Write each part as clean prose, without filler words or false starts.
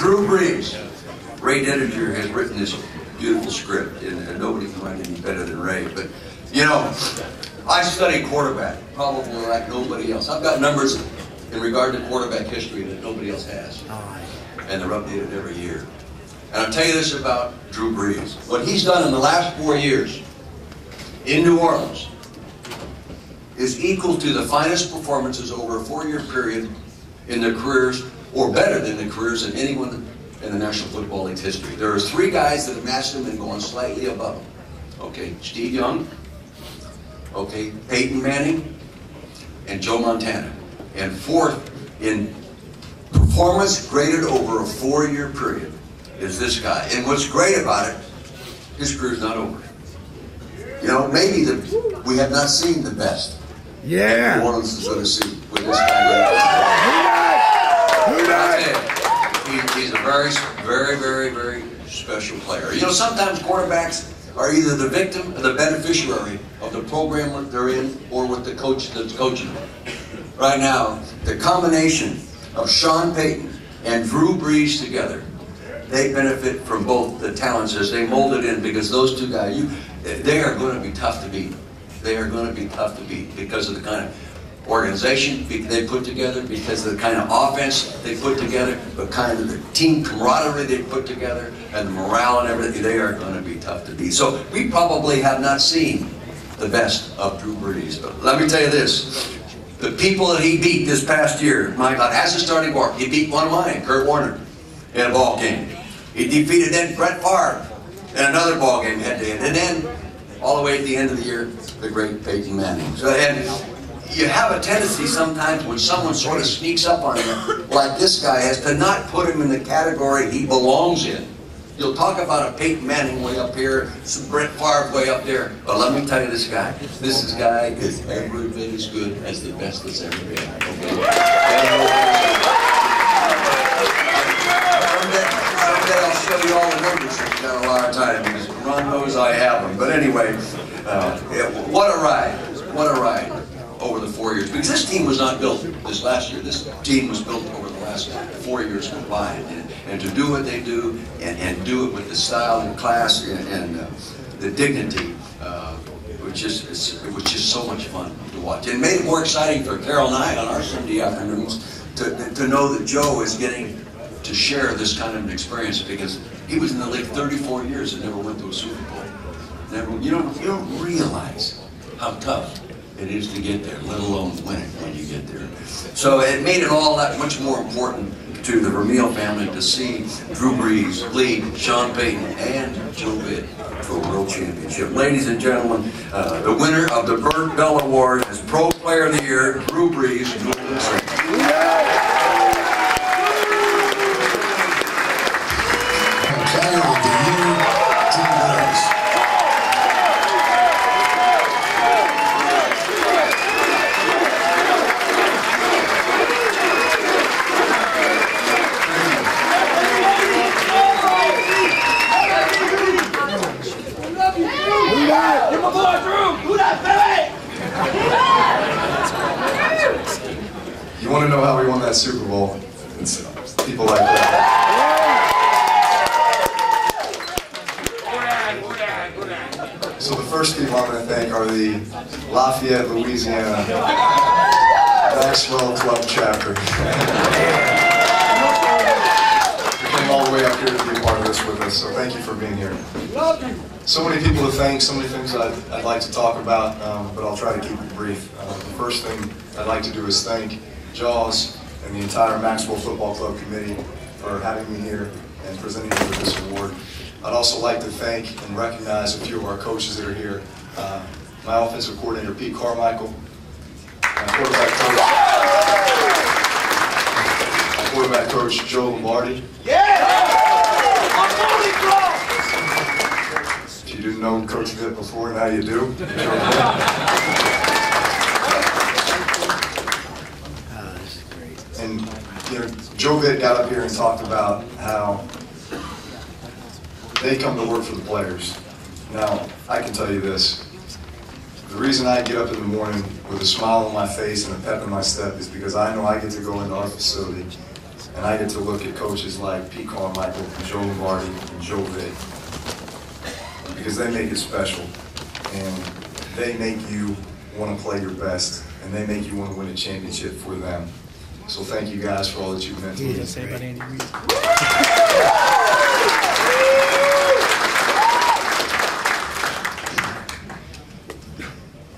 Drew Brees. Ray Dedinger has written this beautiful script, and nobody can write any better than Ray. But, you know, I study quarterback, probably like nobody else. I've got numbers in regard to quarterback history that nobody else has. And they're updated every year. And I'll tell you this about Drew Brees. What he's done in the last 4 years in New Orleans is equal to the finest performances over a 4-year period in their careers, or better than the careers of anyone in the National Football League's history. There are 3 guys that have matched him and gone slightly above him. Okay, Steve Young, okay, Peyton Manning, and Joe Montana. And 4th in performance graded over a 4-year period is this guy. And what's great about it, his career's not over. You know, maybe we have not seen the best. Yeah. New Orleans is going to see with this guy. He's a very special player. You know, sometimes quarterbacks are either the victim or the beneficiary of the program that they're in, or with the coach that's coaching them. Right now, the combination of Sean Payton and Drew Brees together, they benefit from both the talents as they mold it in, because those 2 guys, they are going to be tough to beat. They are going to be tough to beat because of the kind of organization they put together, because of the kind of offense they put together, the kind of the team camaraderie they put together, and the morale and everything. They are going to be tough to beat. So we probably have not seen the best of Drew Brees. But let me tell you this. The people that he beat this past year, my God, as a starting quarterback, he beat one of mine, Kurt Warner, in a ball game. He defeated then Brett Favre in another ball game head-to-head. And then, all the way at the end of the year, the great Peyton Manning. So, and you have a tendency sometimes when someone sort of sneaks up on you, like this guy has, to not put him in the category he belongs in. You'll talk about a Peyton Manning way up here, some Brett Favre way up there, but let me tell you this guy is every bit as good as the best that's ever been. Okay? Someday I'll show you all the numbers. I've got a lot of time because Ron knows I have them. But anyway, what a ride! What a ride over the 4 years. Because this team was not built this last year. This team was built over the last 4 years combined. And to do what they do, and do it with the style and class and the dignity, which is so much fun to watch. And it made it more exciting for Carol and I on our Sunday afternoons to know that Joe is getting to share this kind of an experience, because he was in the league 34 years and never went to a Super Bowl. Never, you don't realize how tough it is to get there, let alone win it when you get there. So it made it all that much more important to the Vermeil family to see Drew Brees lead Sean Payton and Joe Bert to a world championship. Ladies and gentlemen, the winner of the Bert Bell Award as Pro Player of the Year, Drew Brees. You want to know how we won that Super Bowl? It's people like that. So the first people I'm going to thank are the Lafayette, Louisiana Maxwell Club chapter. You came all the way up here to be a part of this with us, so thank you for being here. So many people to thank, so many things I'd like to talk about, but I'll try to keep it brief. The first thing I'd like to do is thank Jaws and the entire Maxwell Football Club committee for having me here and presenting me with this award. I'd also like to thank and recognize a few of our coaches that are here. My offensive coordinator, Pete Carmichael, my quarterback coach, Joe Lombardi. If you didn't know Coach Vitt before, now you do. And you know, Joe Vitt got up here and talked about how they come to work for the players. Now, I can tell you this. The reason I get up in the morning with a smile on my face and a pep in my step is because I know I get to go into our facility And I get to look at coaches like Pete Carmichael, and Joe Lombardi, and Joe Vick, because they make it special, and they make you want to play your best, and they make you want to win a championship for them. So thank you guys for all that you've meant to me.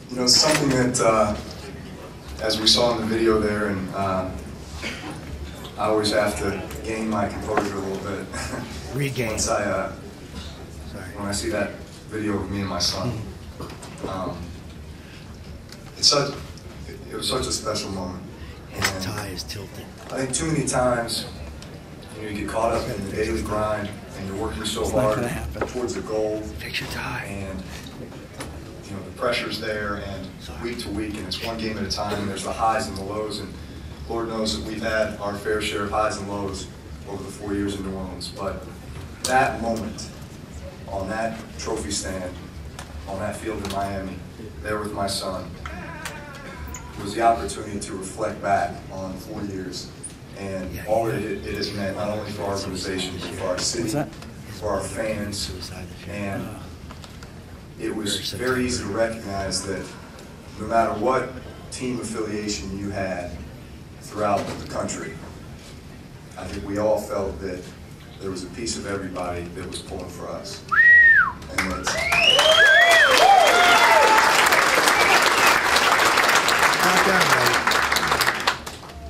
You know, something that, as we saw in the video there, and I always have to gain my composure a little bit. Regain. Once when I see that video of me and my son, it was such a special moment. His tie is tilted. I think too many times, you get caught up in the daily grind, and you're working so hard towards a goal. Fix your tie. And the pressure's there, and week to week, and it's one game at a time, and there's the highs and the lows, and Lord knows that we've had our fair share of highs and lows over the 4 years in New Orleans. But that moment, on that trophy stand, on that field in Miami, there with my son, was the opportunity to reflect back on 4 years and all that it has meant, not only for our organization, but for our city, for our fans. And it was very easy to recognize that no matter what team affiliation you had throughout the country, I think we all felt that there was a piece of everybody that was pulling for us. And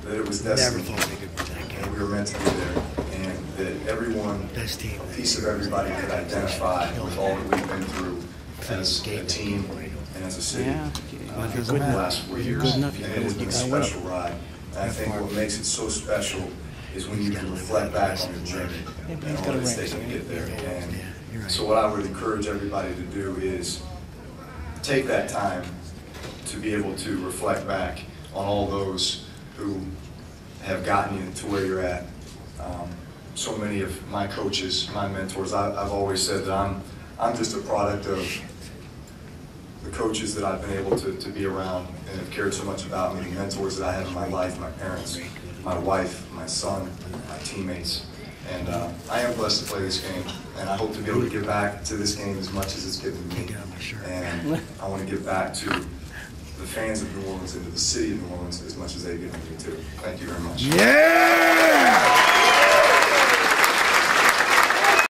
that it was destiny, and we were meant to be there, and that everyone, a piece of everybody could identify with all that we've been through as a team and as a city for the last 4 years, and it has been a special ride. And I think what makes it so special is when you can reflect back on your journey and all that it's taken to get there. And so what I would encourage everybody to do is take that time to be able to reflect back on all those who have gotten you to where you're at. So many of my coaches, my mentors, I've always said that I'm just a product of the coaches that I've been able to be around and have cared so much about me, the mentors that I have in my life, my parents, my wife, my son, my teammates. And I am blessed to play this game, and I hope to be able to give back to this game as much as it's given me. And I want to give back to the fans of New Orleans and to the city of New Orleans as much as they've given me too. Thank you very much. Yeah!